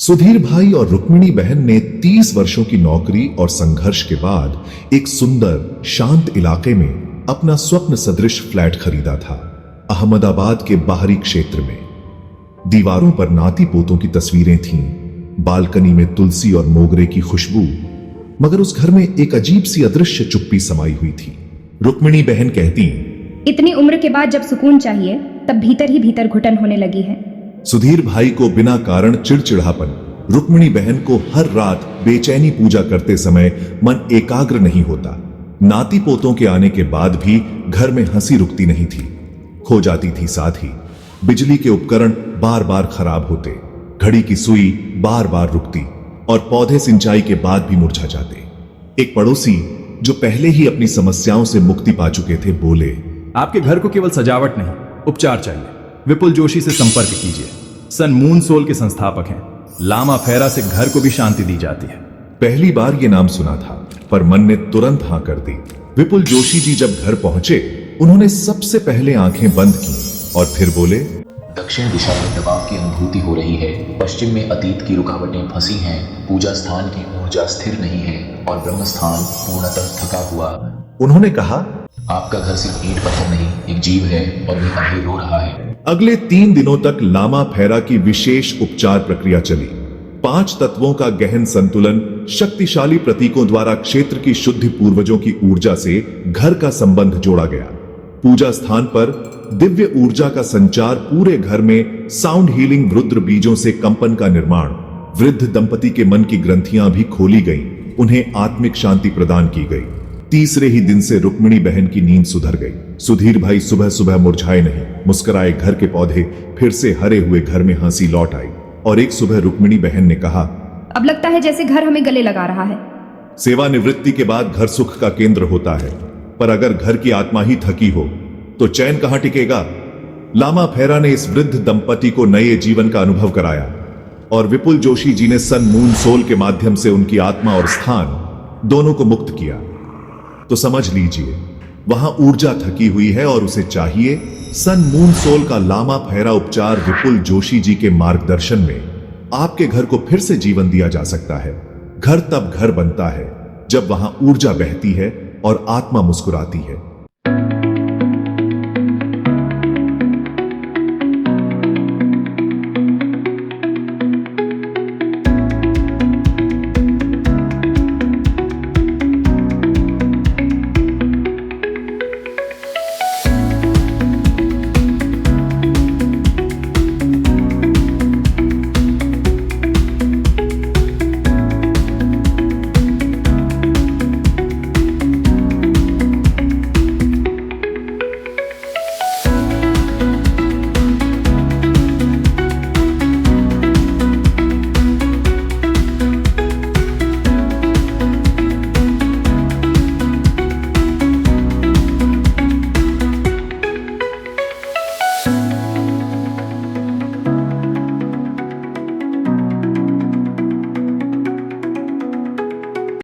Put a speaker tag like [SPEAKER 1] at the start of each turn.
[SPEAKER 1] सुधीर भाई और रुक्मिणी बहन ने 30 वर्षों की नौकरी और संघर्ष के बाद एक सुंदर शांत इलाके में अपना स्वप्न सदृश फ्लैट खरीदा था। अहमदाबाद के बाहरी क्षेत्र में दीवारों पर नाती पोतों की तस्वीरें थीं, बालकनी में तुलसी और मोगरे की खुशबू, मगर उस घर में एक अजीब सी अदृश्य चुप्पी समाई हुई थी। रुक्मिणी बहन कहती,
[SPEAKER 2] इतनी उम्र के बाद जब सुकून चाहिए तब भीतर ही भीतर घुटन होने लगी है।
[SPEAKER 1] सुधीर भाई को बिना कारण चिड़चिड़ापन, रुक्मिणी बहन को हर रात बेचैनी, पूजा करते समय मन एकाग्र नहीं होता। नाती पोतों के आने के बाद भी घर में हंसी रुकती नहीं थी, खो जाती थी। साथ ही बिजली के उपकरण बार बार खराब होते, घड़ी की सुई बार बार रुकती और पौधे सिंचाई के बाद भी मुरझा जाते। एक पड़ोसी जो पहले ही अपनी समस्याओं से मुक्ति पा चुके थे बोले,
[SPEAKER 3] आपके घर को केवल सजावट नहीं, उपचार चाहिए। विपुल जोशी से संपर्क कीजिए। सन मून सोल के संस्थापक हैं। लामा फेरा से घर को भी शांति दी जाती है।
[SPEAKER 1] पहली बार ये नाम सुना था, पर मन ने तुरंत हां कर दी। विपुल जोशी जी जब घर पहुंचे, उन्होंने सबसे पहले आंखें बंद की और फिर बोले,
[SPEAKER 4] दक्षिण दिशा में दबाव की अनुभूति हो रही है। पश्चिम में अतीत की रुकावटें फंसी हैं। पूजा स्थान की ऊर्जा स्थिर नहीं है और ब्रह्म स्थान पूर्णतः थका हुआ।
[SPEAKER 1] उन्होंने कहा,
[SPEAKER 4] आपका घर सिर्फ ईंट पत्थर नहीं, एक जीव है और वह अभी रो रहा है।
[SPEAKER 1] अगले 3 दिनों तक लामा फेरा की विशेष उपचार प्रक्रिया चली। 5 तत्वों का गहन संतुलन, शक्तिशाली प्रतीकों द्वारा क्षेत्र की शुद्ध पूर्वजों की ऊर्जा से घर का संबंध जोड़ा गया। पूजा स्थान पर दिव्य ऊर्जा का संचार, पूरे घर में साउंड हीलिंग, रुद्र बीजों से कंपन का निर्माण। वृद्ध दंपति के मन की ग्रंथियां भी खोली गईं, उन्हें आत्मिक शांति प्रदान की गई। तीसरे ही दिन से रुक्मिणी बहन की नींद सुधर गई। सुधीर भाई सुबह सुबह मुरझाए नहीं, मुस्कुराए। घर के पौधे फिर से हरे हुए, घर में हंसी लौट आई। और एक सुबह रुक्मिणी बहन ने कहा,
[SPEAKER 2] अब लगता है जैसे घर हमें गले लगा रहा है।
[SPEAKER 1] सेवानिवृत्ति के बाद घर सुख का केंद्र होता है, पर अगर घर की आत्मा ही थकी हो तो चैन कहां टिकेगा। लामा फेरा ने इस वृद्ध दंपति को नए जीवन का अनुभव कराया और विपुल जोशी जी ने सन मून सोल के माध्यम से उनकी आत्मा और स्थान दोनों को मुक्त किया। तो समझ लीजिए, वहां ऊर्जा थकी हुई है और उसे चाहिए सन मून सोल का लामा फेरा उपचार। विपुल जोशी जी के मार्गदर्शन में आपके घर को फिर से जीवन दिया जा सकता है। घर तब घर बनता है जब वहां ऊर्जा बहती है और आत्मा मुस्कुराती है।